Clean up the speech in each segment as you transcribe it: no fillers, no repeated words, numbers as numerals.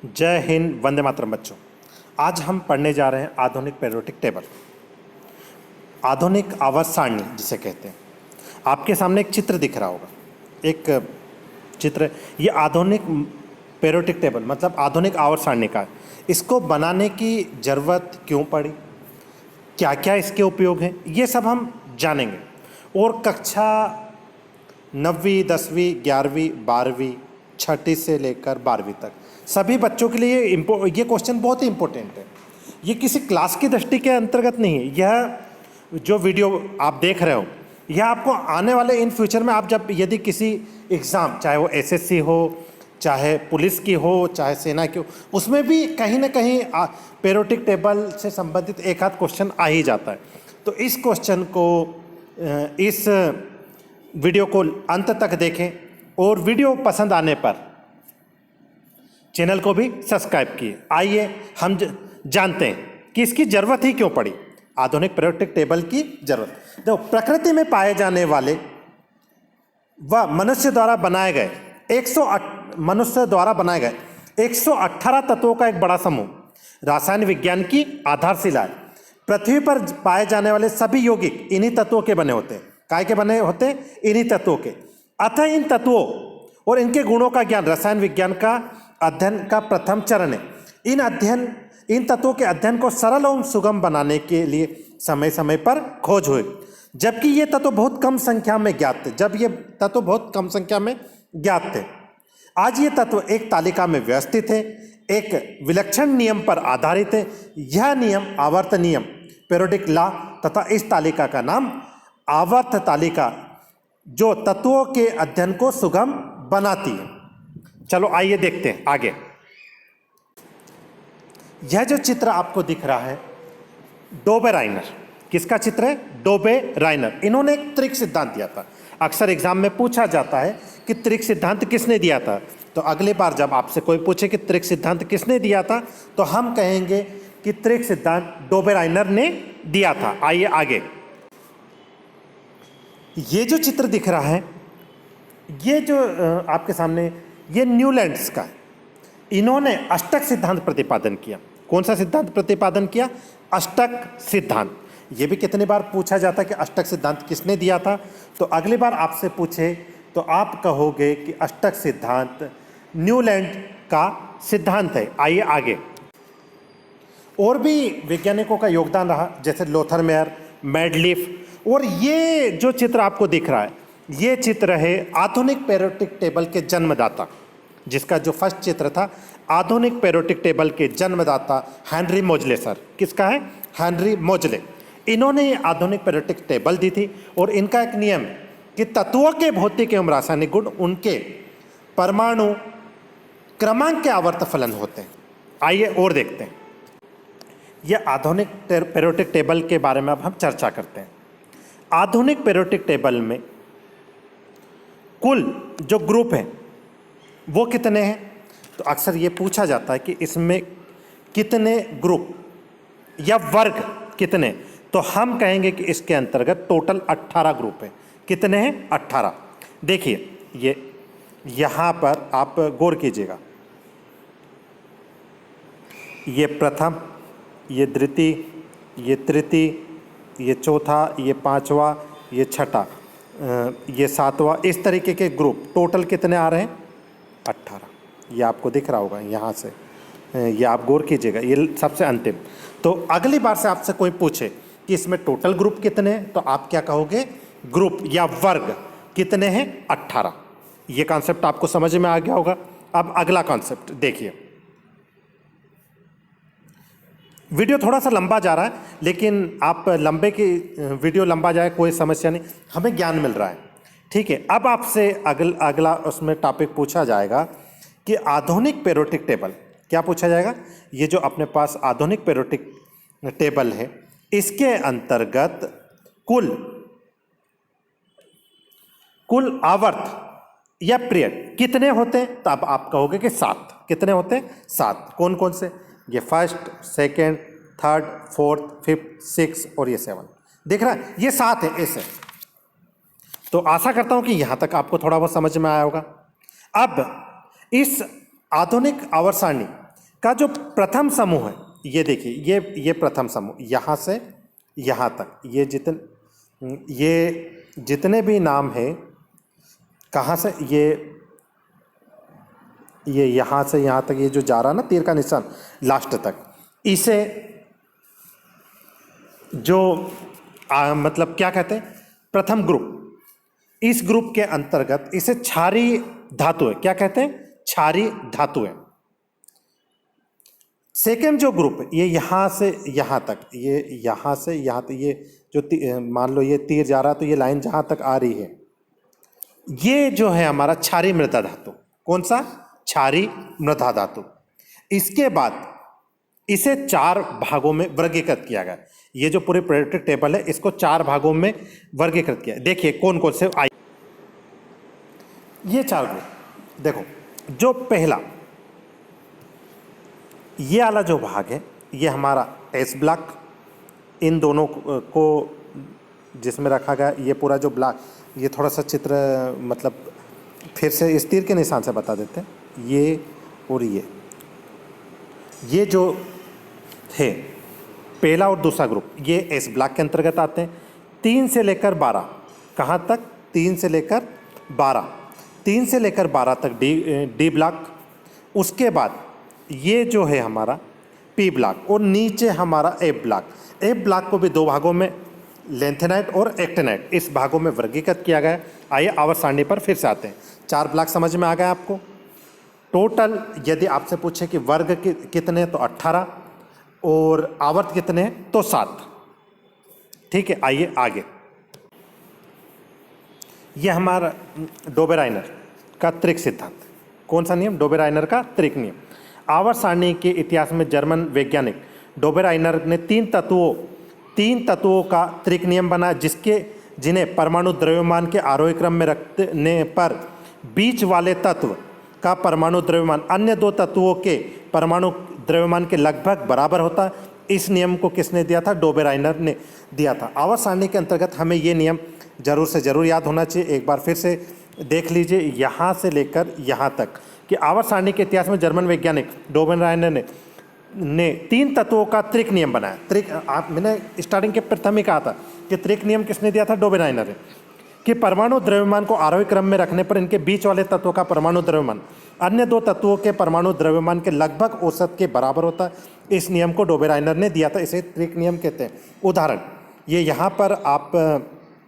जय हिंद, वंदे मातरम बच्चों। आज हम पढ़ने जा रहे हैं आधुनिक पीरियोडिक टेबल, आधुनिक आवर्त सारणी जिसे कहते हैं। आपके सामने एक चित्र दिख रहा होगा, एक चित्र। ये आधुनिक पीरियोडिक टेबल मतलब आधुनिक आवर्त सारणी का है। इसको बनाने की ज़रूरत क्यों पड़ी, क्या क्या इसके उपयोग हैं, ये सब हम जानेंगे। और कक्षा 9वीं 10वीं 11वीं 12वीं 6ठी से लेकर 12वीं तक सभी बच्चों के लिए ये क्वेश्चन बहुत ही इंपॉर्टेंट है। ये किसी क्लास की दृष्टि के अंतर्गत नहीं है। यह जो वीडियो आप देख रहे हो, यह आपको आने वाले इन फ्यूचर में आप जब यदि किसी एग्ज़ाम, चाहे वो एसएससी हो, चाहे पुलिस की हो, चाहे सेना की हो, उसमें भी कहीं ना कहीं पीरियोडिक टेबल से संबंधित एक आध क्वेश्चन आ ही जाता है। तो इस क्वेश्चन को, इस वीडियो को अंत तक देखें और वीडियो पसंद आने पर चैनल को भी सब्सक्राइब किए। आइए हम जानते हैं कि इसकी ज़रूरत ही क्यों पड़ी, आधुनिक पीरियोडिक टेबल की ज़रूरत। देखो, प्रकृति में पाए जाने वाले व मनुष्य द्वारा बनाए गए 118 तत्वों का एक बड़ा समूह रासायन विज्ञान की आधारशिला है। पृथ्वी पर पाए जाने वाले सभी यौगिक इन्हीं तत्वों के बने होते हैं। काय के बने होते हैं? इन्हीं तत्वों के। अतः इन तत्वों और इनके गुणों का ज्ञान रसायन विज्ञान का अध्ययन का प्रथम चरण है। इन तत्वों के अध्ययन को सरल और सुगम बनाने के लिए समय समय पर खोज हुई, जबकि ये तत्व बहुत कम संख्या में ज्ञात थे। आज ये तत्व एक तालिका में व्यवस्थित है, एक विलक्षण नियम पर आधारित है। यह नियम आवर्त नियम, पीरियोडिक लॉ, तथा इस तालिका का नाम आवर्त तालिका, जो तत्वों के अध्ययन को सुगम बनाती है। चलो आइए देखते हैं आगे। यह जो चित्र आपको दिख रहा है, डोबेराइनर, किसका चित्र है? डोबेराइनर। इन्होंने एक त्रिक सिद्धांत दिया था। अक्सर एग्जाम में पूछा जाता है कि त्रिक सिद्धांत किसने दिया था। तो अगली बार जब आपसे कोई पूछे कि त्रिक सिद्धांत किसने दिया था, तो हम कहेंगे कि त्रिक सिद्धांत डोबेराइनर ने दिया था। आइए आगे। ये जो चित्र दिख रहा है, ये जो आपके सामने, ये न्यूलैंड्स का है। इन्होंने अष्टक सिद्धांत प्रतिपादन किया। कौन सा सिद्धांत प्रतिपादन किया? अष्टक सिद्धांत। ये भी कितनी बार पूछा जाता है कि अष्टक सिद्धांत किसने दिया था। तो अगली बार आपसे पूछे तो आप कहोगे कि अष्टक सिद्धांत न्यूलैंड का सिद्धांत है। आइए आगे। और भी वैज्ञानिकों का योगदान रहा, जैसे लोथरमेयर, मेडलिफ। और ये जो चित्र आपको दिख रहा है, ये चित्र है आधुनिक पीरियोडिक टेबल के जन्मदाता, जिसका जो फर्स्ट चित्र था, आधुनिक पीरियोडिक टेबल के जन्मदाता हेनरी मोजले सर। किसका है? हेनरी मोजले। इन्होंने ये आधुनिक पीरियोडिक टेबल दी थी। और इनका एक नियम है कि तत्वों के भौतिक एवं रासायनिक गुण उनके परमाणु क्रमांक के आवर्त फलन होते हैं। आइए और देखते हैं। यह आधुनिक पीरियोडिक टेबल के बारे में अब हम चर्चा करते हैं। आधुनिक पीरियोडिक टेबल में कुल जो ग्रुप हैं वो कितने हैं? तो अक्सर ये पूछा जाता है कि इसमें कितने ग्रुप या वर्ग कितने, तो हम कहेंगे कि इसके अंतर्गत टोटल 18 ग्रुप हैं। कितने हैं? 18। देखिए, ये यहाँ पर आप गौर कीजिएगा। ये प्रथम, ये द्वितीय, ये तृतीय, ये चौथा, ये पांचवा, ये छठा, ये सातवां, इस तरीके के ग्रुप टोटल कितने आ रहे हैं? 18। ये आपको दिख रहा होगा यहाँ से, ये आप गौर कीजिएगा, ये सबसे अंतिम। तो अगली बार से आपसे कोई पूछे कि इसमें टोटल ग्रुप कितने हैं, तो आप क्या कहोगे? ग्रुप या वर्ग कितने हैं? 18। ये कॉन्सेप्ट आपको समझ में आ गया होगा। अब अगला कॉन्सेप्ट देखिए। वीडियो थोड़ा सा लंबा जा रहा है, लेकिन आप वीडियो लंबा जाए कोई समस्या नहीं, हमें ज्ञान मिल रहा है। ठीक है। अब आपसे अगला उसमें टॉपिक पूछा जाएगा कि आधुनिक पीरियोडिक टेबल, क्या पूछा जाएगा? ये जो अपने पास आधुनिक पीरियोडिक टेबल है, इसके अंतर्गत कुल आवर्त या पीरियड कितने होते हैं? तो अब आप कहोगे कि 7। कितने होते हैं? 7। कौन कौन से? ये first, second, third, fourth, fifth, 6 और ये 7। दिख रहा है? ये 7 है ऐसे। तो आशा करता हूं कि यहां तक आपको थोड़ा बहुत समझ में आया होगा। अब इस आधुनिक आवर्त सारणी का जो प्रथम समूह है, ये देखिए, ये प्रथम समूह यहाँ से यहाँ तक, ये जितने भी नाम हैं, कहाँ से ये यहाँ से यहाँ तक, ये जो जा रहा ना तीर का निशान लास्ट तक, इसे जो मतलब क्या कहते हैं, प्रथम ग्रुप। इस ग्रुप के अंतर्गत इसे क्षारीय धातु है, क्या कहते हैं, क्षारीय धातु है। सेकेंड जो ग्रुप है, ये यहाँ से यहाँ तक, ये यहाँ से यहाँ तक, ये जो मान लो ये तीर जा रहा है तो ये लाइन जहाँ तक आ रही है, ये जो है हमारा क्षारीय मृदा धातु। कौन सा, क्षारीय मृदा धातु। इसके बाद इसे 4 भागों में वर्गीकृत किया गया। ये जो पूरे पीरियोडिक टेबल है, इसको 4 भागों में वर्गीकृत किया। देखिए कौन कौन से आई, ये 4 ग्रुप देखो। जो पहला ये वाला जो भाग है, ये हमारा एस ब्लॉक, इन दोनों को जिसमें रखा गया, ये पूरा जो ब्लॉक, ये थोड़ा सा चित्र मतलब फिर से इस तीर के निशान से बता देते हैं। ये और ये जो थे पहला और दूसरा ग्रुप, ये एस ब्लॉक के अंतर्गत आते हैं। 3 से लेकर 12, कहाँ तक, 3 से लेकर 12, 3 से लेकर 12 तक डी ब्लॉक। उसके बाद ये जो है हमारा पी ब्लॉक, और नीचे हमारा एफ ब्लॉक। एफ ब्लॉक को भी 2 भागों में, लेंथेनाइट और एक्टेनाइट, इस भागों में वर्गीकृत किया गया। आइए आवर्त सारणी पर फिर से आते हैं। 4 ब्लॉक समझ में आ गया आपको। टोटल यदि आपसे पूछे कि वर्ग कितने, तो 18, और आवर्त कितने हैं, तो 7। ठीक है, आइए आगे। यह हमारा डोबेराइनर का त्रिक सिद्धांत। कौन सा नियम, डोबेराइनर का त्रिक नियम। आवर्त सारणी के इतिहास में जर्मन वैज्ञानिक डोबेराइनर ने 3 तत्वों का त्रिक नियम बनाया, जिन्हें परमाणु द्रव्यमान के आरोही क्रम में रखने पर बीच वाले तत्व का परमाणु द्रव्यमान अन्य 2 तत्वों के परमाणु द्रव्यमान के लगभग बराबर होता है। इस नियम को किसने दिया था, डोबेराइनर ने दिया था। आवर्त सारणी के अंतर्गत हमें ये नियम जरूर से जरूर याद होना चाहिए। एक बार फिर से देख लीजिए, यहाँ से लेकर यहाँ तक, कि आवर्त सारणी के इतिहास में जर्मन वैज्ञानिक डोबेराइनर ने 3 तत्वों का त्रिक नियम बनाया। त्रिक, मैंने स्टार्टिंग के प्रथम ही कहा था कि त्रिक नियम किसने दिया था, डोबेराइनर ने, कि परमाणु द्रव्यमान को आरोही क्रम में रखने पर इनके बीच वाले तत्वों का परमाणु द्रव्यमान अन्य 2 तत्वों के परमाणु द्रव्यमान के लगभग औसत के बराबर होता है। इस नियम को डोबेराइनर ने दिया था, इसे त्रिक नियम कहते हैं। उदाहरण, ये यहाँ पर आप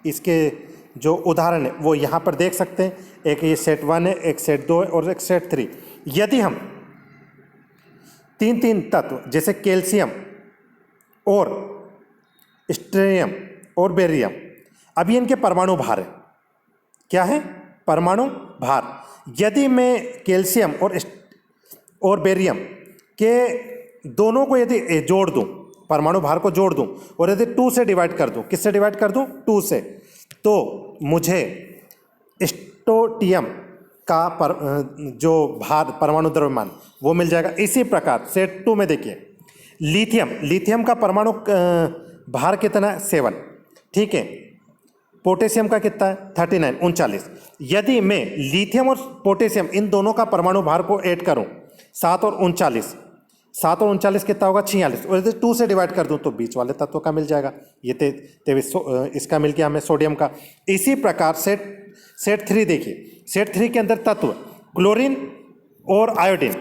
इसके जो उदाहरण है वो यहाँ पर देख सकते हैं। एक ये सेट 1 है, एक सेट 2 है और एक सेट 3। यदि हम 3 तत्व जैसे कैल्शियम और स्ट्रोनियम और बेरियम, अभी इनके परमाणु भार है, क्या है, परमाणु भार। यदि मैं कैल्शियम और बेरियम के दोनों को यदि जोड़ दूं, परमाणु भार को जोड़ दूं, और यदि 2 से डिवाइड कर दूं, किससे डिवाइड कर दूं, 2 से, तो मुझे स्ट्रोंटियम का जो भार परमाणु द्रव्यमान वो मिल जाएगा। इसी प्रकार सेट 2 में देखिए, लिथियम का परमाणु भार कितना है, 7। ठीक है, पोटेशियम का कितना है, 39, 39। यदि मैं लिथियम और पोटेशियम इन दोनों का परमाणु भार को ऐड करूं, 7 और 39, 7 और 39 कितना होगा, 46। और यदि 2 से डिवाइड कर दूं तो बीच वाले तत्व का मिल जाएगा, ये 23, इसका मिल गया हमें सोडियम का। इसी प्रकार सेट 3 देखिए, सेट 3 के अंदर तत्व क्लोरीन और आयोडीन,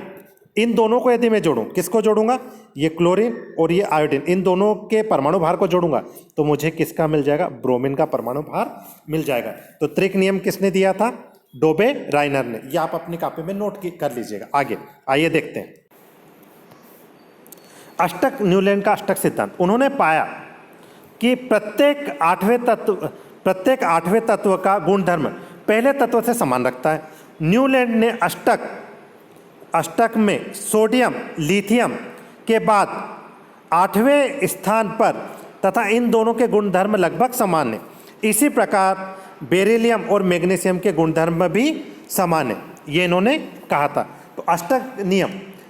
इन दोनों को यदि मैं जोड़ूं, किसको जोड़ूंगा, ये क्लोरीन और ये आयोडीन, इन दोनों के परमाणु भार को जोड़ूंगा तो मुझे किसका मिल जाएगा, ब्रोमीन का परमाणु भार मिल जाएगा। तो त्रिक नियम किसने दिया था, डोबेराइनर ने। ये आप अपनी कॉपी में नोट कर लीजिएगा। आगे आइए देखते हैं अष्टक, न्यूलैंड का अष्टक सिद्धांत। उन्होंने पाया कि प्रत्येक आठवें तत्व का गुणधर्म पहले तत्व से समान रखता है। न्यूलैंड ने अष्टक में सोडियम, लिथियम के बाद 8वें स्थान पर तथा इन दोनों के गुणधर्म लगभग समान है। इसी प्रकार बेरिलियम और मैग्नीशियम के गुणधर्म भी समान है, ये इन्होंने कहा था। तो अष्टक नियम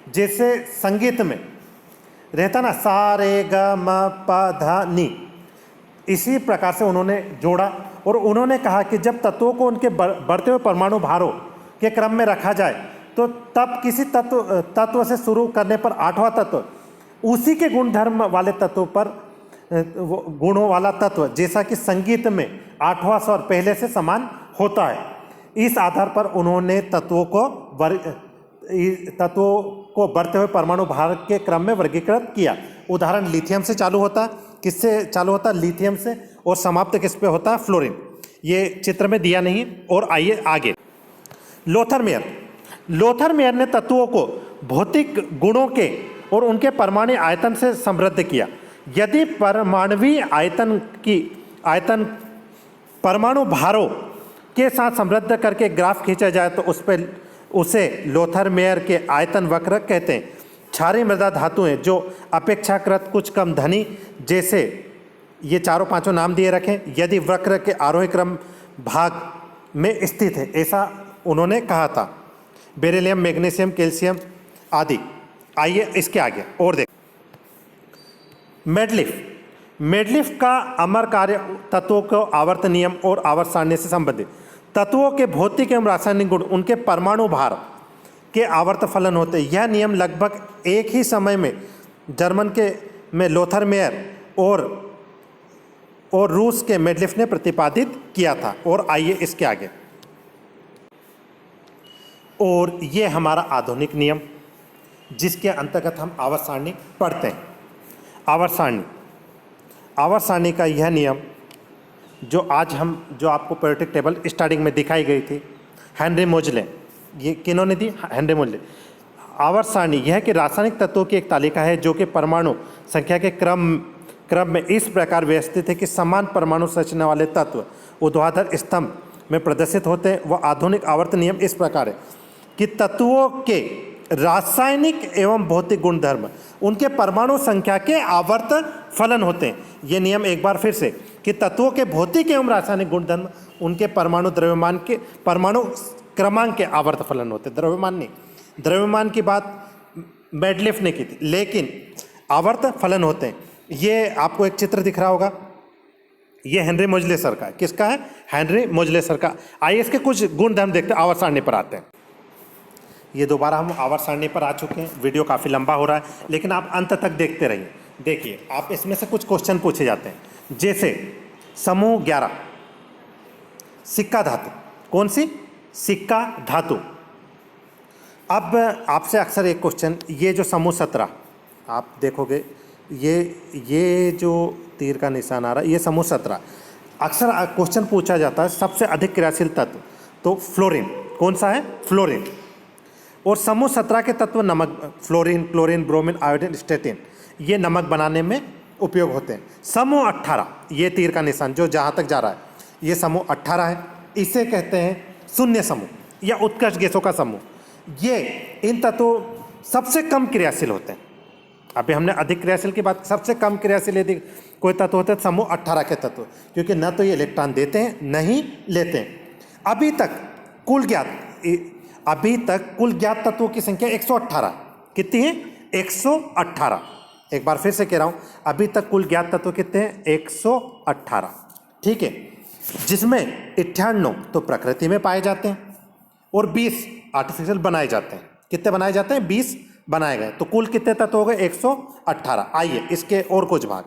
जैसे संगीत में रहता ना, सा रे ग म प ध नि, इसी प्रकार से उन्होंने जोड़ा और उन्होंने कहा कि जब तत्वों को उनके बढ़ते हुए परमाणु भारों के क्रम में रखा जाए तो तब किसी तत्व से शुरू करने पर आठवां तत्व उसी के गुणधर्म वाले तत्व पर गुणों वाला तत्व, जैसा कि संगीत में आठवां स्वर पहले से समान होता है। इस आधार पर उन्होंने तत्वों को बढ़ते हुए परमाणु भार के क्रम में वर्गीकृत किया। उदाहरण लिथियम से चालू होता, किससे चालू होता? लिथियम से, और समाप्त किस पे होता? फ्लोरीन। ये चित्र में दिया नहीं है। और आइए आगे। लोथर मेयर ने तत्वों को भौतिक गुणों के और उनके परमाणु आयतन से समृद्ध किया। यदि परमाणुवीय आयतन परमाणु भारों के साथ समृद्ध करके ग्राफ खींचा जाए तो उसे लोथर मेयर के आयतन वक्र कहते हैं। क्षारीय मृदा धातुएं जो अपेक्षाकृत कुछ कम धनी, जैसे ये चारों पांचों नाम दिए रखें, यदि वक्र के आरोही क्रम भाग में स्थित है, ऐसा उन्होंने कहा था। बेरिलियम, मैग्नीशियम, कैल्शियम आदि। आइए इसके आगे और देखें। मेडलिफ का अमर कार्य तत्वों को आवर्त नियम और आवर्त सारणी से संबंधित। तत्वों के भौतिक एवं रासायनिक गुण उनके परमाणु भार के आवर्त फलन होते हैं। यह नियम लगभग एक ही समय में जर्मन में लोथर मेयर और रूस के मेडलिफ ने प्रतिपादित किया था। और आइए इसके आगे। और ये हमारा आधुनिक नियम, जिसके अंतर्गत हम आवर्त सारणी पढ़ते हैं। आवर्त सारणी का यह नियम जो आपको पीरियोडिक टेबल स्टार्टिंग में दिखाई गई थी, हेनरी मोजले, ये किन्होंने दी? हेनरी मोजले। आवर्त सारणी यह कि रासायनिक तत्वों की एक तालिका है जो कि परमाणु संख्या के क्रम में इस प्रकार व्यवस्थित है कि समान परमाणु संरचना वाले तत्व ऊर्ध्वाधर स्तंभ में प्रदर्शित होते हैं। वह आधुनिक आवर्त नियम इस प्रकार है कि तत्वों के रासायनिक एवं भौतिक गुणधर्म उनके परमाणु संख्या के आवर्त फलन होते हैं। ये नियम एक बार फिर से कि तत्वों के भौतिक एवं रासायनिक गुणधर्म उनके परमाणु क्रमांक के आवर्त फलन होते हैं। द्रव्यमान नहीं, द्रव्यमान की बात मेडलिफ ने की थी, लेकिन आवर्त फलन होते हैं। ये आपको एक चित्र दिख रहा होगा, ये हेनरी मोजले सर का है। किसका है? हेनरी मोजले सर का। आइए इसके कुछ गुणधर्म देखते हैं, आवर्त सारणी पर आते हैं। ये दोबारा हम आवर्त सारणी पर आ चुके हैं। वीडियो काफ़ी लंबा हो रहा है, लेकिन आप अंत तक देखते रहिए। देखिए, आप इसमें से कुछ क्वेश्चन पूछे जाते हैं, जैसे समूह 11 सिक्का धातु। कौन सी? सिक्का धातु। अब आपसे अक्सर एक क्वेश्चन, ये जो समूह 17 आप देखोगे, ये जो तीर का निशान आ रहा है, ये समूह 17 अक्सर क्वेश्चन पूछा जाता है। सबसे अधिक क्रियाशील तत्व तो फ्लोरीन। कौन सा है? फ्लोरीन। और समूह 17 के तत्व नमक, fluorine, chlorine, bromine, iodine, statin, ये नमक बनाने में उपयोग होते हैं। समूह 18, ये तीर का निशान जो जहाँ तक जा रहा है, ये समूह 18 है। इसे कहते हैं शून्य समूह या उत्कर्ष गैसों का समूह। ये इन तत्वों सबसे कम क्रियाशील होते हैं। अभी हमने अधिक क्रियाशील की बात, सबसे कम क्रियाशील यदि कोई तत्व होते हैं समूह 18 के तत्व, क्योंकि न तो ये इलेक्ट्रॉन देते हैं न ही लेते हैं। अभी तक कुल ज्ञात तत्वों की संख्या 118। कितनी है? 118। एक बार फिर से कह रहा हूं, अभी तक कुल ज्ञात तत्व कितने हैं? 118। ठीक है, जिसमें 98 तो प्रकृति में पाए जाते हैं और 20 आर्टिफिशियल बनाए जाते हैं। कितने बनाए जाते हैं? 20 बनाए गए। तो कुल कितने तत्व हो गए? 118। आइए इसके और कुछ भाग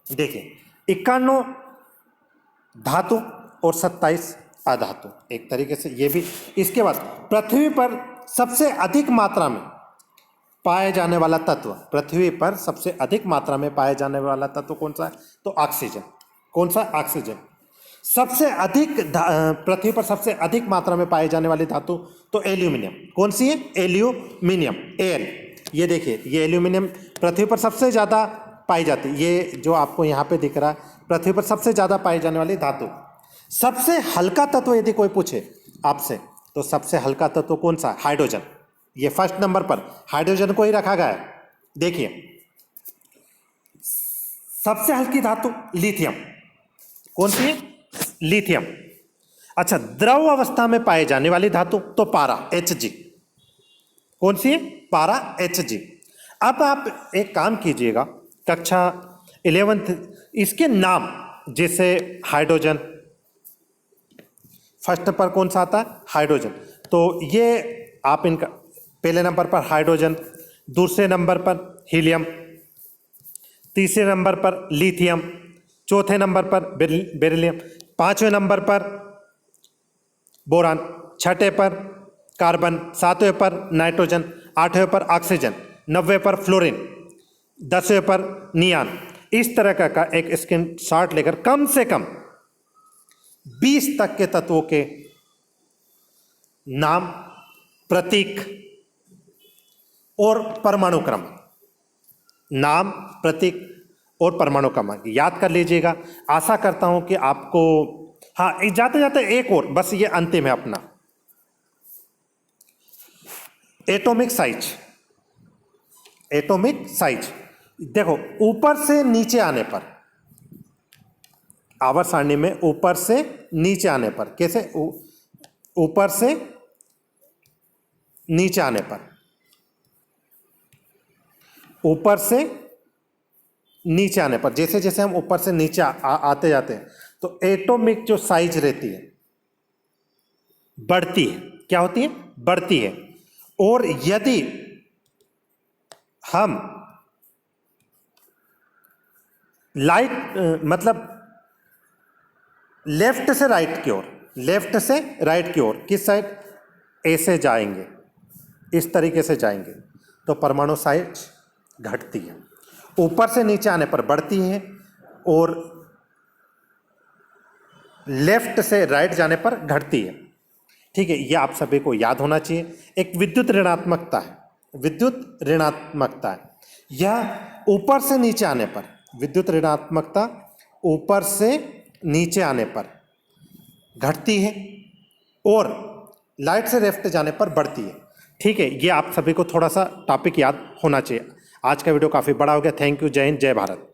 देखिए। 51 धातु और 27 अधातु। एक तरीके से ये भी। इसके बाद पृथ्वी पर सबसे अधिक मात्रा में पाए जाने वाला तत्व, पृथ्वी पर सबसे अधिक मात्रा में पाए जाने वाला तत्व कौन सा है? तो ऑक्सीजन। कौन सा? ऑक्सीजन। सबसे अधिक पृथ्वी पर सबसे अधिक मात्रा में पाए जाने वाली धातु तो एल्यूमिनियम। कौन सी है? Aluminium, L. ये देखिए, ये एल्यूमिनियम पृथ्वी पर सबसे ज़्यादा पाई जाती है। ये जो आपको यहाँ पे दिख रहा है, पृथ्वी पर सबसे ज़्यादा पाई जाने वाली धातु। सबसे हल्का तत्व यदि कोई पूछे आपसे, तो सबसे हल्का तत्व कौन सा? हाइड्रोजन। ये फर्स्ट नंबर पर हाइड्रोजन को ही रखा गया है। देखिए, सबसे हल्की धातु लिथियम। कौन सी है? लिथियम। अच्छा, द्रव अवस्था में पाए जाने वाली धातु तो पारा, Hg। कौन सी है? पारा, Hg। अब आप एक काम कीजिएगा, कक्षा 11th, इसके नाम, जैसे हाइड्रोजन, फर्स्ट पर कौन सा आता है? हाइड्रोजन। तो ये आप इनका पहले नंबर पर हाइड्रोजन, दूसरे नंबर पर हीलियम, तीसरे नंबर पर लिथियम, चौथे नंबर पर बेरिलियम, पांचवें नंबर पर बोरान, छठे पर कार्बन, सातवें पर नाइट्रोजन, आठवें पर ऑक्सीजन, नौवें पर फ्लोरीन, 10वें पर नियान। इस तरह का एक स्क्रीन शॉट लेकर कम से कम 20 तक के तत्वों के नाम, प्रतीक और परमाणु क्रमांक, नाम, प्रतीक और परमाणु क्रमांक याद कर लीजिएगा। आशा करता हूं कि आपको, हाँ जाते जाते एक और, बस ये अंतिम है अपना, एटॉमिक साइज। एटॉमिक साइज देखो, ऊपर से नीचे आने पर, आवर्त सारणी में ऊपर से नीचे आने पर, कैसे? ऊपर से नीचे आने पर, ऊपर से नीचे आने पर, जैसे जैसे हम ऊपर से नीचे आते जाते हैं तो एटॉमिक जो साइज रहती है बढ़ती है। क्या होती है? बढ़ती है। और यदि हम मतलब लेफ्ट से राइट की ओर, लेफ्ट से राइट की ओर, किस साइड? ऐसे जाएंगे, इस तरीके से जाएंगे तो परमाणु साइज घटती है। ऊपर से नीचे आने पर बढ़ती है और लेफ्ट से राइट जाने पर घटती है। ठीक है, यह आप सभी को याद होना चाहिए। एक विद्युत ऋणात्मकता है, विद्युत ऋणात्मकता है। यह ऊपर से नीचे आने पर, विद्युत ऋणात्मकता ऊपर से नीचे आने पर घटती है और लाइट से लेफ्ट जाने पर बढ़ती है। ठीक है, ये आप सभी को थोड़ा सा टॉपिक याद होना चाहिए। आज का वीडियो काफ़ी बड़ा हो गया। Thank you. जय हिंद, जय भारत।